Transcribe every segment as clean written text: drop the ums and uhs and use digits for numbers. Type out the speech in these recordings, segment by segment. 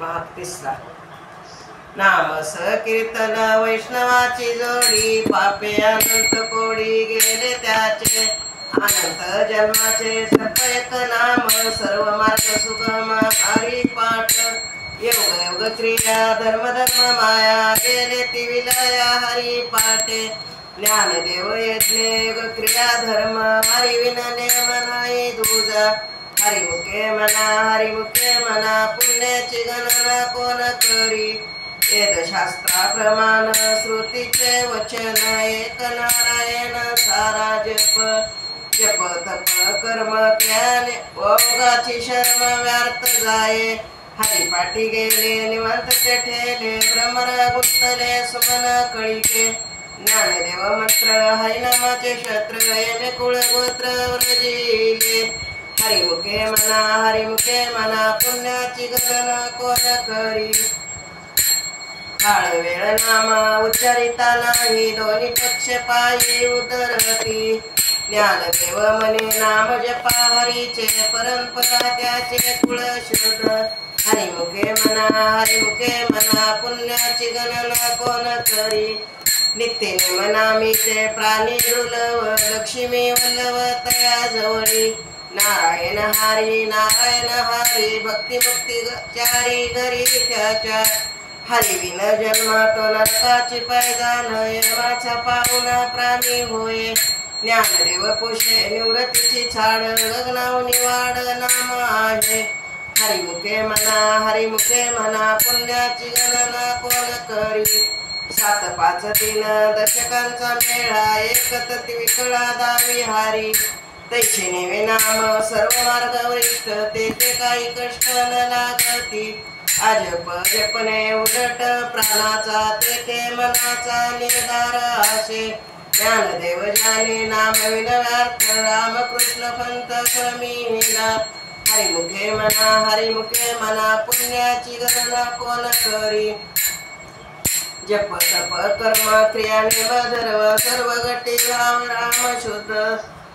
भाग 3 नाम कीर्तन वैष्णवाची जोडी पापे अनंत कोडी गेले त्याचे अनंत जन्माचे एक नाम सर्व मार्ग सुगम हरी पाठ योग योग क्रिया धर्म धर्म माया गेले ती विलया हरी पाठे ज्ञानदेव यज्ञ योग क्रिया धर्म हरी विनने मनाई दूजा हरिमुखे मना पुण्याची गणना कोण करी वेदशास्त्राप्रमाण श्रुतीचे वचन एक नारायण सारा जप जप तप कर्म ज्ञान ओगाची शर्म व्यर्थ जाये हरिपाठी गेले निवांत ठेले भ्रमर गुंतले सुमन कळिके ज्ञानदेव मंत्र हरिनामाचे शस्त्र येमे कुळ गोत्र व्रजिले हरिमुखे मना पुण्याची गणना कोण करी काळ वेळ नाम उच्चारिता नाही दोन्ही पक्ष पायी उदरती ज्ञानदेव मने नाम जपा हरीचे परंपरा त्याचे कुळ शोध हरिमुखे मना पुण्याची गणना कोण करी नित्य निमनामीचे प्राणी दुर्लभ लक्ष्मी वल्लभ तया जवळी नारायण हरी भक्ती मुक्ती चारी घरी त्याच्या हरिविन जन्मातो नरकाची पैदा यमाचा पाहुणा प्राणी होय ज्ञानदेव पुषे निवृत्तीची छाड गगनाव निवाड नाम आहे हरिमुखे मना पुण्याची गणना कोण करी 7 5 3 दशकांचा मेळा एकत विकळा दावी हारी तैसे नेवे नाम सर्व मार्ग वरिष्ठ ते काही कष्ट न लागती अजप जपणे उलट प्राणाचा ते मनाचा निर्धार असे ज्ञानदेव जाने नाम विनव्यार्थ रामकृष्ण पंत क्रमिला हरिमुखे मना पुण्याची गणना कोण करी जप तप कर्म क्रिया निमधर्व सर्व गटी भाव राम शुद्ध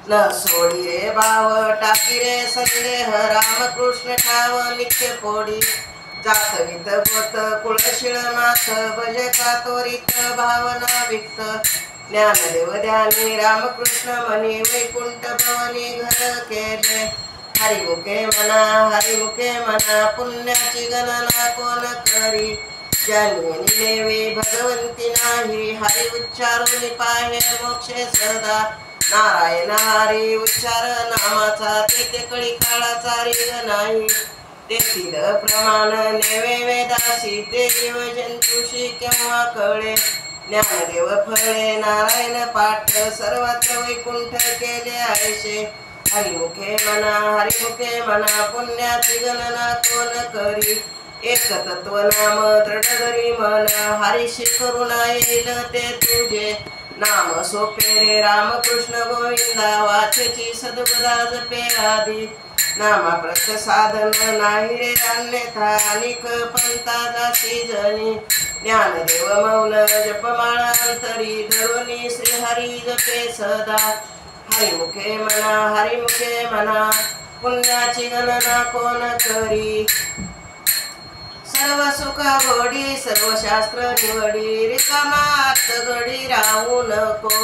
न सोडी रे भाव टाकी रे संदेह रामकृष्ण ठाव नित्य फोडी जातवित बोत कुळशिळ मात भज का तोरित भावना विक्त ज्ञानदेव ध्यानी रामकृष्ण मनी वैकुंठ भवनी घर केले हरिमुखे मना पुण्याची गणना कोण करी ज्ञानी नेवे भगवंती नाही हरी उच्चारून पाहे मोक्षे सदा नारायण हरी उच्चार नामाचा ते कळी काळाचा रिग नाही तेथील प्रमाण नेवे वेदासी ते जीव जंतुशी केव्हा कळे ज्ञानदेव फळे नारायण पाठ सर्वत्र वैकुंठ केले आयशे हरिमुखे मना पुण्याची गणना कोण करी एक तत्व नाम दृढ धरी मन हरिशी करुणा येईल ते तुझे नाम सोपे रे रामकृष्ण गोविंदा वाचेची सद्गुणा जपे आधी नामा प्रत साधन नाही रे अन्यथा अनिक पंथा जासी जनी ज्ञानदेव मौन जपमाळा अंतरी धरुनी श्री हरी जपे सदा हरिमुखे मना पुण्याची गणना कोण करी सर्व सुख गोडी सर्व शास्त्र निवडी रिकामा अर्थ गडी राहू नको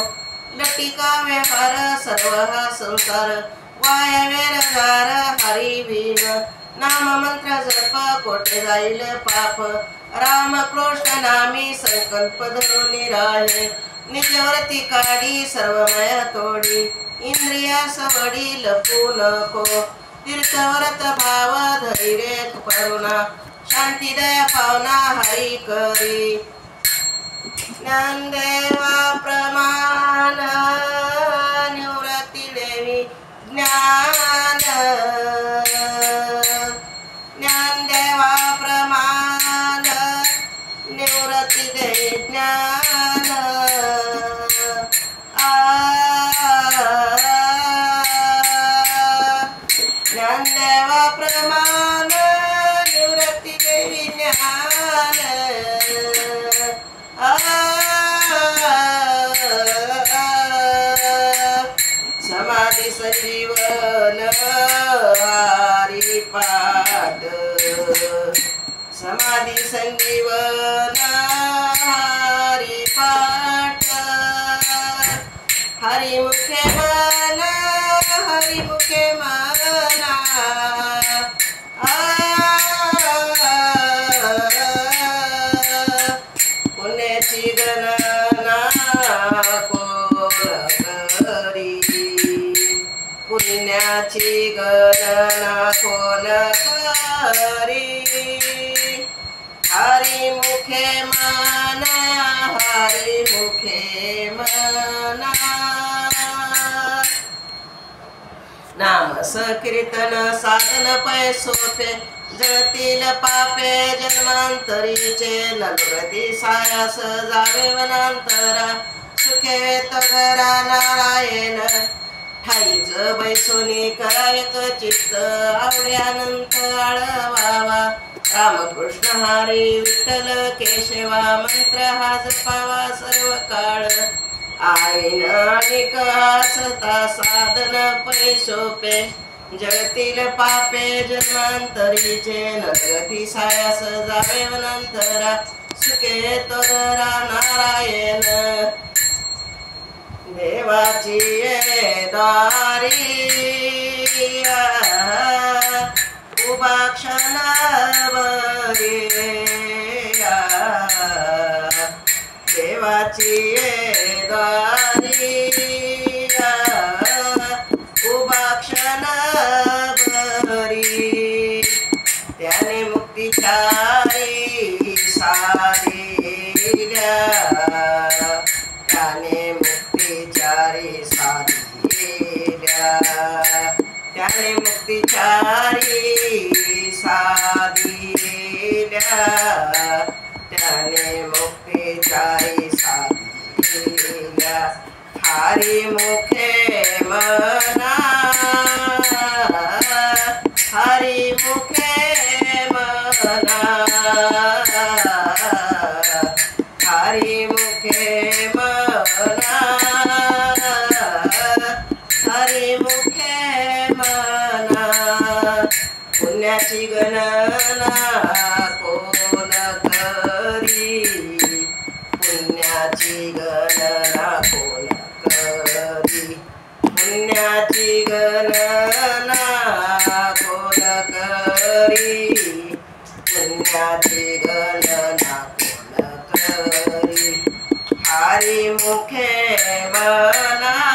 लटिका व्यवहार सर्व हा संसार वाया वेरगार हरी विन नाम मंत्र जप कोठे जाईल पाप रामकृष्ण नामी संकल्प धरून राहे निजवरती काढी सर्वमय तोडी इंद्रिया सवडी लपू नको तीर्थव्रत भाव धैर्य करुणा शांती दया पावना हरी करी ज्ञानदेवा प्रमाण निवृत्ती देवी ज्ञानदेवा प्रमाण निवृत्ती देवी ज्ञान ज्ञानदेवा प्रमाण निवृत्ती देवी ज्ञान समाधी संजीवन हरी पाठ समाधी संजीवन हरिपाठ हरिमुखे मना हरिमुखे मना पुण्याची गणना कोण करी पुण्याची गणना कोण करी हरिमुखे मना हरिमुखे मना नाम संकीर्तन साधन पै सोपे जळतील पापे जन्मांतरीचे नलगती सायास जावे वनांतरा सुखे घरा नारायण ठाईच बैसोनी करायक चित्त आवड्यानंत आळवावा रामकृष्ण हरी विठ्ठल केशवा मंत्र हा जपावा सर्व काळ आईन अनेक असता साधन पै सोपे जळतील पापे जन्मांतरीचे नगती सायास जावे वनांतरा सुखे घरा नारायण देवाची दारी उभा क्षणावरी देवाची दारी उभा क्षणावरी त्याने मुक्तीचारी साधिल्या त्याने मुक्तीचारी साधिल्या त्याने मुक्तीचारी साधिल्या त्याने मुक्तीचारी साधिल्या हरिमुखे मना हरिमुखे मना हरिमुखे मना हरिमुखे मना पुण्याची गणना कोण करी पुण्याची गणना कोण करी पुण्याची गणना कोण करी पुण्याची गणना कोण करी हरिमुखे मना